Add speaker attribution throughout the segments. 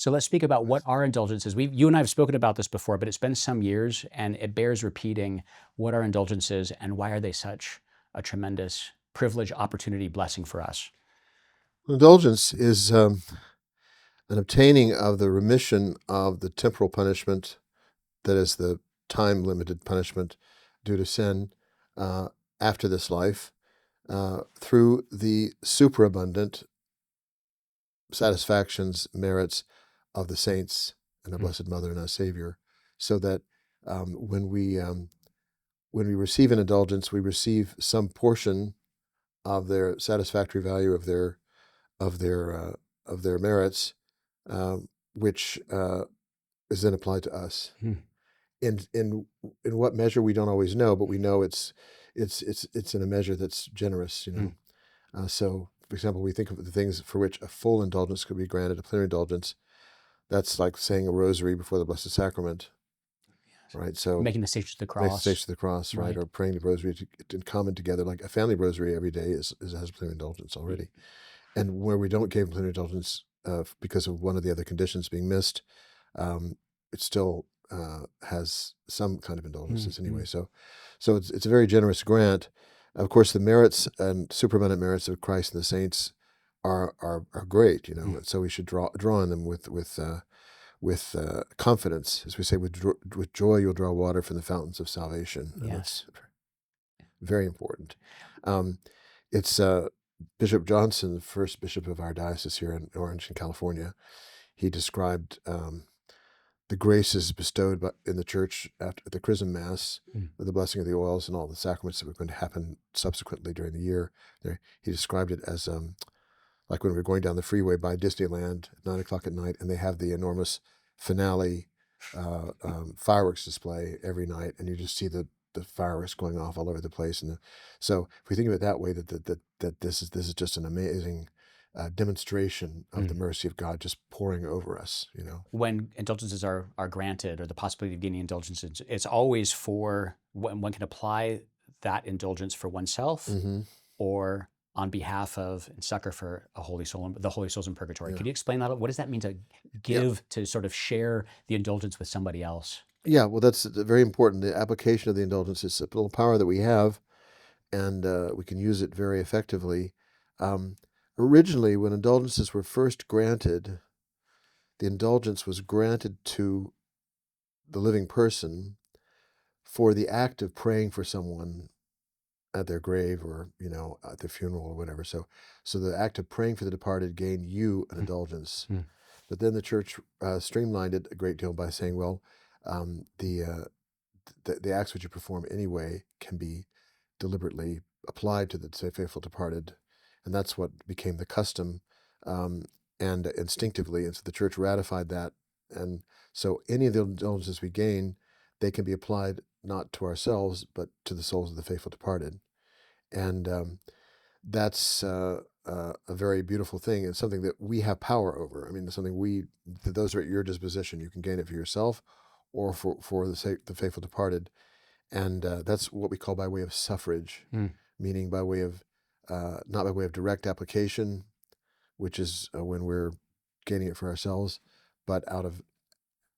Speaker 1: So let's speak about what are indulgences. You and I have spoken about this before, but it's been some years and it bears repeating. What are indulgences and why are they such a tremendous privilege, opportunity, blessing for us?
Speaker 2: Indulgence is an obtaining of the remission of the temporal punishment, that is the time-limited punishment due to sin after this life, through the superabundant satisfactions, merits of the saints and our Blessed Mother and our Savior, so that when we receive an indulgence, we receive some portion of their satisfactory value of their merits, which is then applied to us. In what measure we don't always know, but we know it's in a measure that's generous. So, for example, we think of the things for which a full indulgence could be granted, a plenary indulgence. That's like saying a rosary before the Blessed Sacrament, right? So
Speaker 1: making the Stations of the Cross.
Speaker 2: Making the Stations of the Cross, right? Or praying the rosary in common together, like a family rosary every day has plenary indulgence already. And where we don't give plenary indulgence because of one of the other conditions being missed, it still has some kind of indulgences anyway. So it's a very generous grant. Of course, the merits and superabundant merits of Christ and the saints are great, and so we should draw on them with confidence, as we say, with joy you'll draw water from the fountains of salvation. And that's very important. It's Bishop Johnson, the first bishop of our diocese here in Orange, in California. He described the graces bestowed in the church at the Chrism Mass, with the blessing of the oils and all the sacraments that were going to happen subsequently during the year. He described it as like when we're going down the freeway by Disneyland at 9 o'clock at night, and they have the enormous finale fireworks display every night, and you just see the fireworks going off all over the place. And so if we think of it that way, that this is just an amazing demonstration of the mercy of God just pouring over us.
Speaker 1: When indulgences are granted, or the possibility of gaining indulgences, it's always for when one can apply that indulgence for oneself or on behalf of and succor for the holy souls in purgatory. Could you explain that? What does that mean to give, to sort of share the indulgence with somebody else?
Speaker 2: Yeah, well, that's very important. The application of the indulgence is a little power that we have, and we can use it very effectively. Originally, when indulgences were first granted, the indulgence was granted to the living person for the act of praying for someone at their grave, or at their funeral, or whatever. So the act of praying for the departed gained you an indulgence. But then the church streamlined it a great deal by saying, well, the acts which you perform anyway can be deliberately applied to the faithful departed, and that's what became the custom, and instinctively, and so the church ratified that. And so any of the indulgences we gain, they can be applied not to ourselves, but to the souls of the faithful departed. And that's a very beautiful thing, and something that we have power over. I mean, it's something those are at your disposition. You can gain it for yourself or for the faithful departed. And that's what we call by way of suffrage, meaning by way of, not by way of direct application, which is when we're gaining it for ourselves, but out of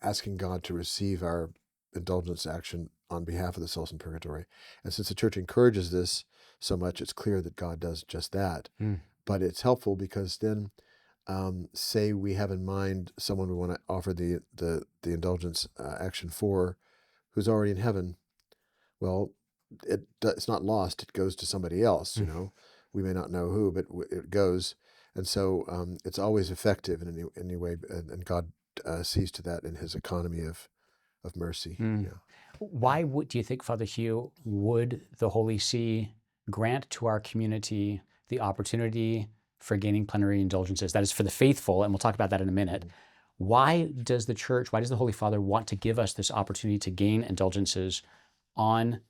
Speaker 2: asking God to receive our indulgence action on behalf of the souls in purgatory. And since the church encourages this so much, it's clear that God does just that. But it's helpful because then, say we have in mind someone we want to offer the indulgence action for, who's already in heaven. Well, it's not lost. It goes to somebody else. We may not know who, but it goes, and so it's always effective in any way. And God sees to that in His economy of mercy.
Speaker 1: Why do you think, Father Hugh, would the Holy See grant to our community the opportunity for gaining plenary indulgences? That is for the faithful, and we'll talk about that in a minute. Why does the Holy Father want to give us this opportunity to gain indulgences on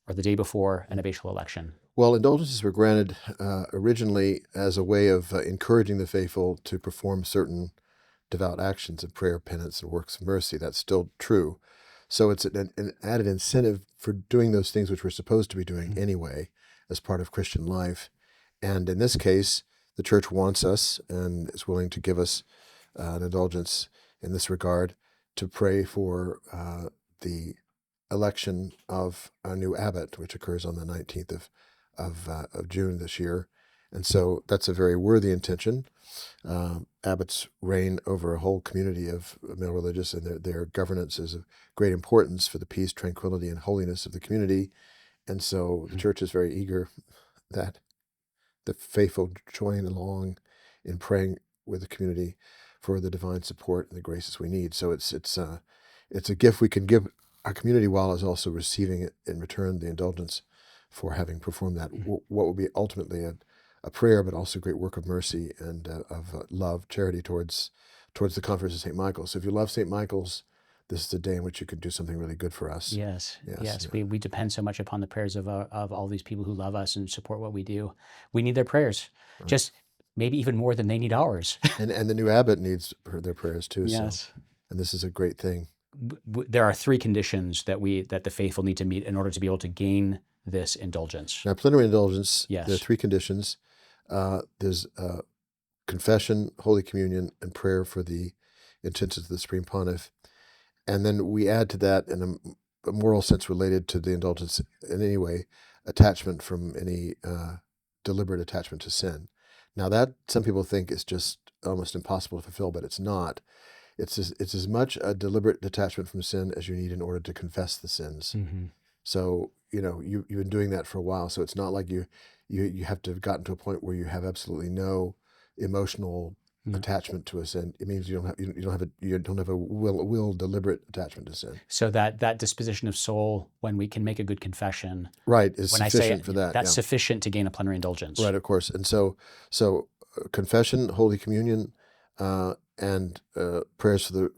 Speaker 1: or the day before an abbatial election?
Speaker 2: Well, indulgences were granted originally as a way of encouraging the faithful to perform certain devout actions of prayer, penance, and works of mercy. That's still true. So it's an added incentive for doing those things which we're supposed to be doing anyway as part of Christian life. And in this case, the church wants us and is willing to give us an indulgence in this regard to pray for the election of a new abbot, which occurs on the 19th of June this year. And so that's a very worthy intention. Abbots reign over a whole community of male religious, and their governance is of great importance for the peace, tranquility, and holiness of the community. And so the church is very eager that the faithful join along in praying with the community for the divine support and the graces we need. So it's a gift we can give our community while is also receiving it in return, the indulgence for having performed that. What will be ultimately a prayer, but also a great work of mercy and of love, charity towards the conference of St. Michael. So if you love St. Michael's, this is a day in which you can do something really good for us.
Speaker 1: Yes.
Speaker 2: Yeah.
Speaker 1: We depend so much upon the prayers of all these people who love us and support what we do. We need their prayers, just maybe even more than they need ours.
Speaker 2: And the new abbot needs their prayers too.
Speaker 1: Yes.
Speaker 2: So, and this is a great thing.
Speaker 1: There are 3 conditions that the faithful need to meet in order to be able to gain this indulgence.
Speaker 2: Now, plenary indulgence,
Speaker 1: Yes.
Speaker 2: there are 3 conditions. There's confession, Holy Communion, and prayer for the intentions of the Supreme Pontiff. And then we add to that, in a moral sense related to the indulgence in any way, attachment from any deliberate attachment to sin. Now that some people think is just almost impossible to fulfill, but it's not. It's as much a deliberate detachment from sin as you need in order to confess the sins.
Speaker 1: Mm-hmm.
Speaker 2: So, you've been doing that for a while. So it's not like you have to have gotten to a point where you have absolutely no emotional attachment to a sin. It means you don't have a will deliberate attachment to sin.
Speaker 1: So that disposition of soul, when we can make a good confession,
Speaker 2: right, is
Speaker 1: when
Speaker 2: sufficient
Speaker 1: I say
Speaker 2: for that.
Speaker 1: That's sufficient to gain a plenary indulgence.
Speaker 2: Right, of course. And so confession, Holy Communion, and prayers for the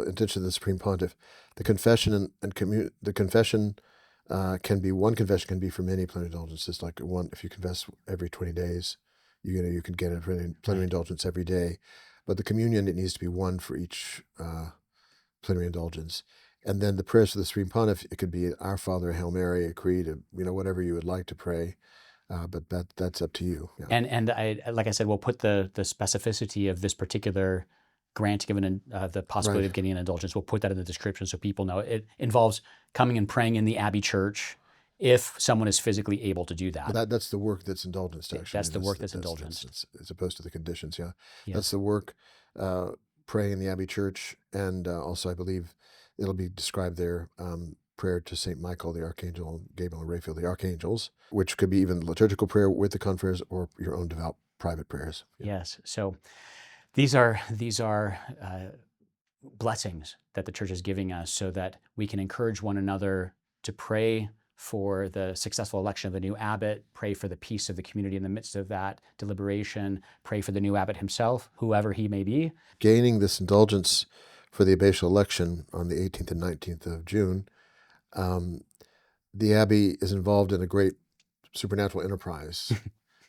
Speaker 2: intention of the Supreme Pontiff. The confession the confession can be one confession can be for many plenary indulgences. Like one, if you confess every 20 days, you can get a plenary indulgence every day. But the communion, it needs to be one for each plenary indulgence. And then the prayers for the Supreme Pontiff, it could be Our Father, Hail Mary, a creed, whatever you would like to pray. But that's up to you. Yeah.
Speaker 1: And I, like I said, we'll put the specificity of this particular grant given the possibility of getting an indulgence. We'll put that in the description so people know. It involves coming and praying in the Abbey Church if someone is physically able to do that.
Speaker 2: Well, that's the work that's indulgence, actually.
Speaker 1: That's the work that's indulgence.
Speaker 2: As opposed to the conditions, yeah.
Speaker 1: Yes.
Speaker 2: That's the work, praying in the Abbey Church, and also I believe it'll be described there, prayer to St. Michael, the Archangel, Gabriel and Raphael, the Archangels, which could be even liturgical prayer with the confreres or your own devout private prayers.
Speaker 1: Yeah. Yes. So these are blessings that the Church is giving us so that we can encourage one another to pray for the successful election of the new abbot, pray for the peace of the community in the midst of that deliberation, pray for the new abbot himself, whoever he may be.
Speaker 2: Gaining this indulgence for the abbatial election on the 18th and 19th of June, the Abbey is involved in a great supernatural enterprise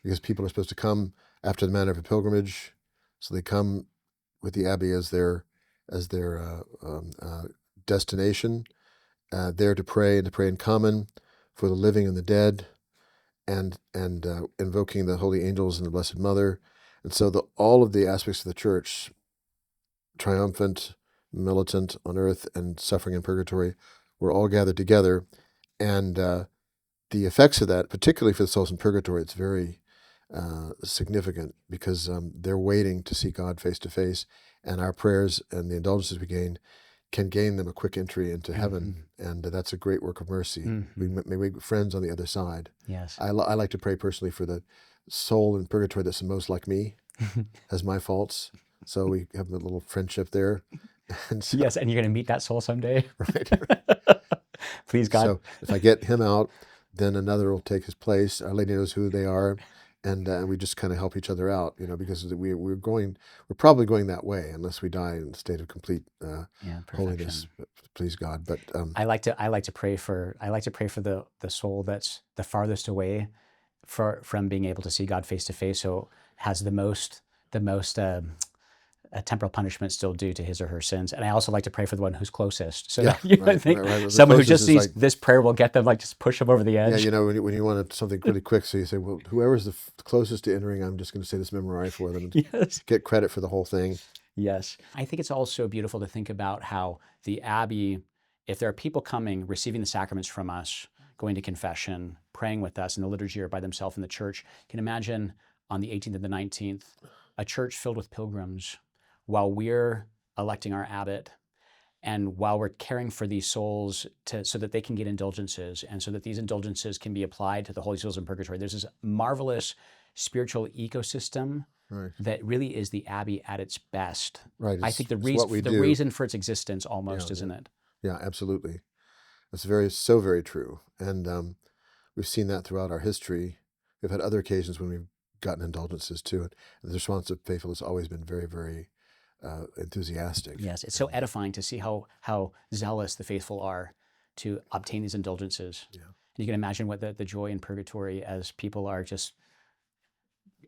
Speaker 2: because people are supposed to come after the manner of a pilgrimage. So they come with the Abbey as their destination, there to pray in common for the living and the dead, and invoking the holy angels and the Blessed Mother. And so all of the aspects of the Church, triumphant, militant on earth, and suffering in purgatory, were all gathered together. And the effects of that, particularly for the souls in purgatory, it's very significant because they're waiting to see God face to face, and our prayers and the indulgences we gain can gain them a quick entry into heaven, and that's a great work of mercy. We may make friends on the other side.
Speaker 1: Yes,
Speaker 2: I like to pray personally for the soul in purgatory that's the most like me, has my faults, so we have a little friendship there. And so,
Speaker 1: yes, and you're going to meet that soul someday.
Speaker 2: right.
Speaker 1: Please God.
Speaker 2: So if I get him out, then another will take his place. Our Lady knows who they are, and we just kind of help each other out, because we're probably going that way unless we die in a state of complete holiness. Please God. But
Speaker 1: I like to pray for the soul that's the farthest away from being able to see God face to face, so has the most temporal punishment still due to his or her sins. And I also like to pray for the one who's closest. So I think someone who just sees this prayer will get them, just push them over the edge.
Speaker 2: Yeah, when you want something really quick, so you say, well, whoever's the closest to entering, I'm just going to say this memorare for them and get credit for the whole thing.
Speaker 1: Yes. I think it's also beautiful to think about how the Abbey, if there are people coming, receiving the sacraments from us, going to confession, praying with us in the liturgy or by themselves in the church, you can imagine on the 18th and the 19th, a church filled with pilgrims while we're electing our abbot and while we're caring for these souls so that they can get indulgences and so that these indulgences can be applied to the holy souls in purgatory. There's this marvelous spiritual ecosystem
Speaker 2: Right.
Speaker 1: that really is the Abbey at its best.
Speaker 2: Right.
Speaker 1: I think the
Speaker 2: what we do.
Speaker 1: reason for its existence almost,
Speaker 2: Yeah,
Speaker 1: isn't it?
Speaker 2: Yeah, absolutely. That's so very true. And we've seen that throughout our history. We've had other occasions when we've gotten indulgences too. And the response of faithful has always been very, very enthusiastic.
Speaker 1: Yes, it's so edifying to see how zealous the faithful are to obtain these indulgences.
Speaker 2: Yeah.
Speaker 1: And you can imagine what the joy in purgatory as people are just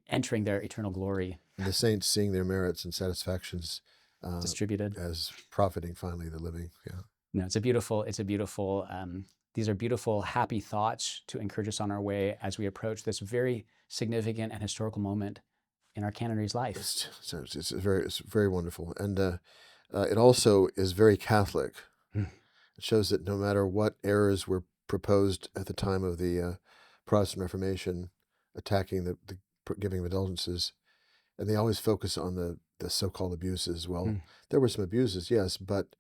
Speaker 1: entering their eternal glory.
Speaker 2: And the saints seeing their merits and satisfactions
Speaker 1: distributed
Speaker 2: as profiting finally the living. Yeah.
Speaker 1: No, these are beautiful, happy thoughts to encourage us on our way as we approach this very significant and historical moment in our canonary's life.
Speaker 2: It's very wonderful. And it also is very Catholic. It shows that no matter what errors were proposed at the time of the Protestant Reformation, attacking the giving of indulgences, and they always focus on the so-called abuses. Well, there were some abuses, yes, but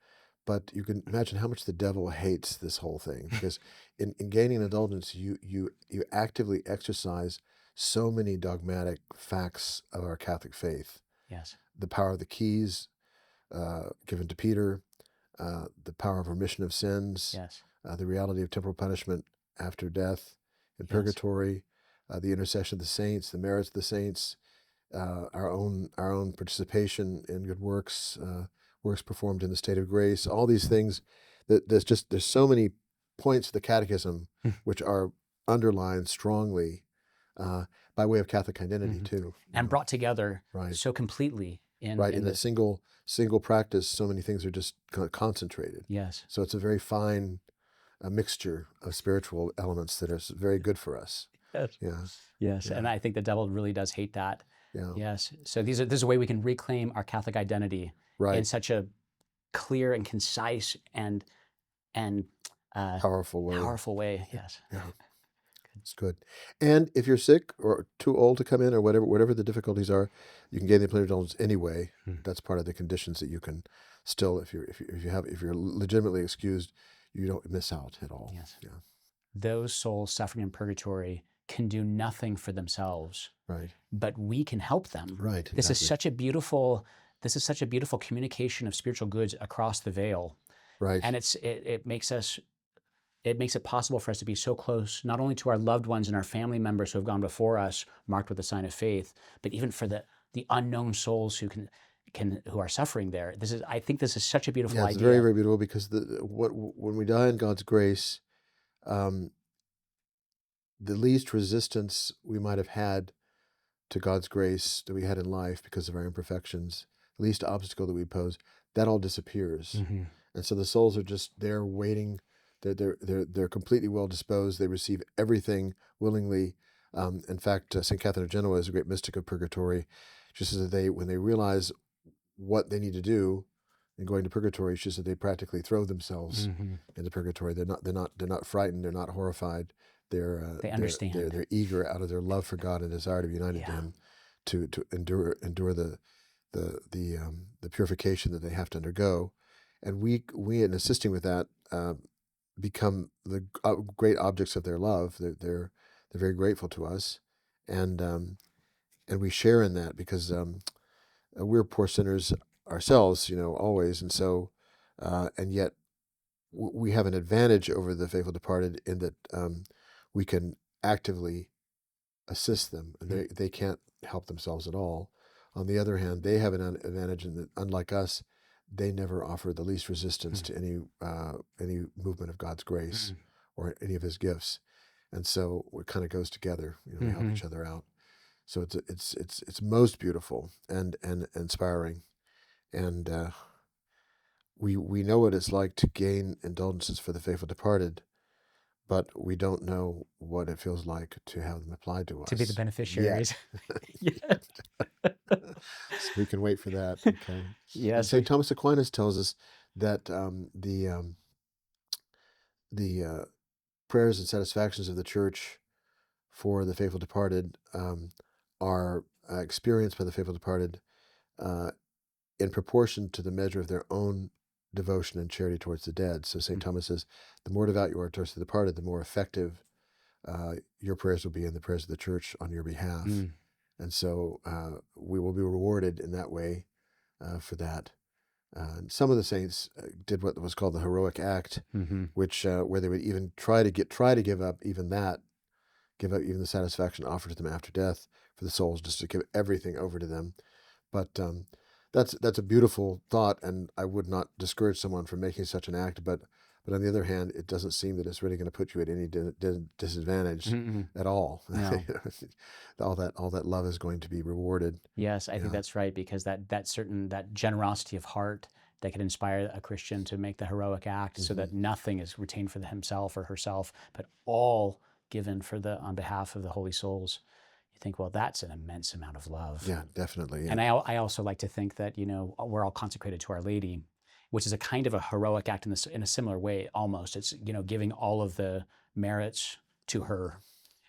Speaker 2: you can imagine how much the devil hates this whole thing, because in gaining indulgence, you actively exercise so many dogmatic facts of our Catholic faith.
Speaker 1: Yes.
Speaker 2: The power of the keys given to Peter, the power of remission of sins,
Speaker 1: Yes.
Speaker 2: The reality of temporal punishment after death in purgatory, the intercession of the saints, the merits of the saints, our own participation in good works, works performed in the state of grace, all these things. There's so many points of the catechism which are underlined strongly by way of Catholic identity too,
Speaker 1: and brought together
Speaker 2: right,
Speaker 1: so completely in
Speaker 2: a single practice. So many things are just concentrated.
Speaker 1: Yes.
Speaker 2: So it's a very fine mixture of spiritual elements that are very good for us.
Speaker 1: Yes.
Speaker 2: Yeah.
Speaker 1: Yes.
Speaker 2: Yeah.
Speaker 1: And I think the devil really does hate that.
Speaker 2: Yeah.
Speaker 1: Yes. So this is a way we can reclaim our Catholic identity in such a clear and concise and
Speaker 2: powerful way.
Speaker 1: Yes.
Speaker 2: Yeah. It's good. And if you're sick or too old to come in or whatever the difficulties are, you can gain the plenary indulgence anyway. That's part of the conditions that you can still, if you're legitimately excused, you don't miss out at all.
Speaker 1: Yes.
Speaker 2: Yeah.
Speaker 1: Those souls suffering in purgatory can do nothing for themselves.
Speaker 2: Right.
Speaker 1: But we can help them.
Speaker 2: Right.
Speaker 1: This is such a beautiful communication of spiritual goods across the veil.
Speaker 2: Right.
Speaker 1: And it makes it possible for us to be so close, not only to our loved ones and our family members who have gone before us, marked with the sign of faith, but even for the unknown souls who are suffering there. I think this is such a beautiful idea.
Speaker 2: It's very, very beautiful, because when we die in God's grace, the least resistance we might have had to God's grace that we had in life because of our imperfections, the least obstacle that we pose, that all disappears. And so the souls are just there waiting. They're completely well disposed. They receive everything willingly. In fact, St. Catherine of Genoa is a great mystic of purgatory. She says that when they realize what they need to do in going to purgatory, she says that they practically throw themselves into purgatory. They're not frightened. They're not horrified. They understand. They're eager out of their love for God and desire to be united to Him, to endure the purification that they have to undergo. And we in assisting with that become the great objects of their love. They're very grateful to us, and we share in that, because we're poor sinners ourselves, always, and so and yet we have an advantage over the faithful departed in that we can actively assist them. They can't help themselves at all. On the other hand, they have an advantage in that, unlike us, they never offer the least resistance to any movement of God's grace or any of His gifts, and so it kind of goes together. We help each other out. So it's most beautiful and inspiring, and we know what it's like to gain indulgences for the faithful departed, but we don't know what it feels like to have them applied to us.
Speaker 1: To be the beneficiaries.
Speaker 2: Yet.
Speaker 1: Yes.
Speaker 2: So we can wait for that. Okay. And
Speaker 1: Yes.
Speaker 2: St. Thomas Aquinas tells us that the prayers and satisfactions of the Church for the faithful departed are experienced by the faithful departed in proportion to the measure of their own devotion and charity towards the dead. So St. Thomas says, the more devout you are towards the departed, the more effective your prayers will be in the prayers of the Church on your behalf. And so we will be rewarded in that way for that. Some of the saints did what was called the heroic act, which where they would even try to give up even that, give up even the satisfaction offered to them after death for the souls, just to give everything over to them. But that's a beautiful thought, and I would not discourage someone from making such an act. But on the other hand, it doesn't seem that it's really going to put you at any disadvantage at all.
Speaker 1: No.
Speaker 2: all that love is going to be rewarded.
Speaker 1: Yes, I think that's right, because that generosity of heart that can inspire a Christian to make the heroic act, so that nothing is retained for himself or herself, but all given on behalf of the holy souls. You think, well, that's an immense amount of love.
Speaker 2: Yeah, definitely. Yeah.
Speaker 1: And I also like to think that, we're all consecrated to Our Lady, which is a kind of a heroic act in a similar way almost. It's, giving all of the merits to her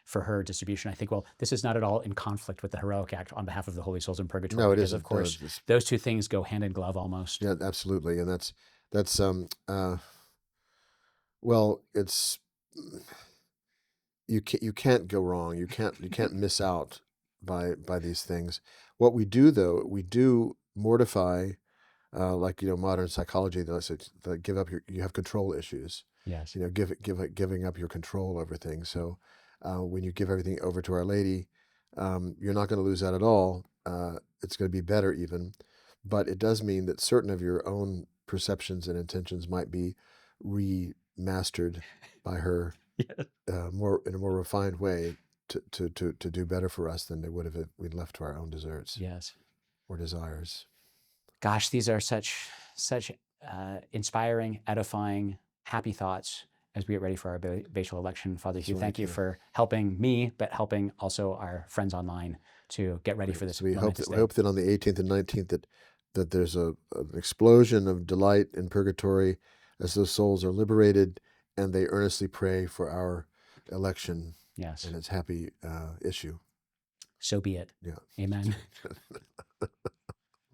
Speaker 1: for her distribution. I think, well, this is not at all in conflict with the heroic act on behalf of the holy souls in purgatory.
Speaker 2: No, it
Speaker 1: because
Speaker 2: isn't.
Speaker 1: Of course,
Speaker 2: No,
Speaker 1: those two things go hand in glove almost.
Speaker 2: Yeah, absolutely. And that's well, it's you can't go wrong. You can't miss out by these things. What we do, though, we do mortify, like modern psychology. That give up you have control issues.
Speaker 1: Yes.
Speaker 2: Giving up your control over things. So when you give everything over to Our Lady, you're not going to lose that at all. It's going to be better even, but it does mean that certain of your own perceptions and intentions might be remastered by her.
Speaker 1: Yes.
Speaker 2: In a more refined way to do better for us than they would have if we'd left to our own deserts.
Speaker 1: Yes.
Speaker 2: Or desires.
Speaker 1: Gosh, these are such inspiring, edifying, happy thoughts as we get ready for our abbatial election. Father Hugh, thank you for helping me, but helping also our friends online to get ready for this.
Speaker 2: So we hope that on the 18th and 19th that there's an explosion of delight in purgatory as those souls are liberated, and they earnestly pray for our election.
Speaker 1: Yes.
Speaker 2: And its happy issue.
Speaker 1: So be it.
Speaker 2: Yeah.
Speaker 1: Amen.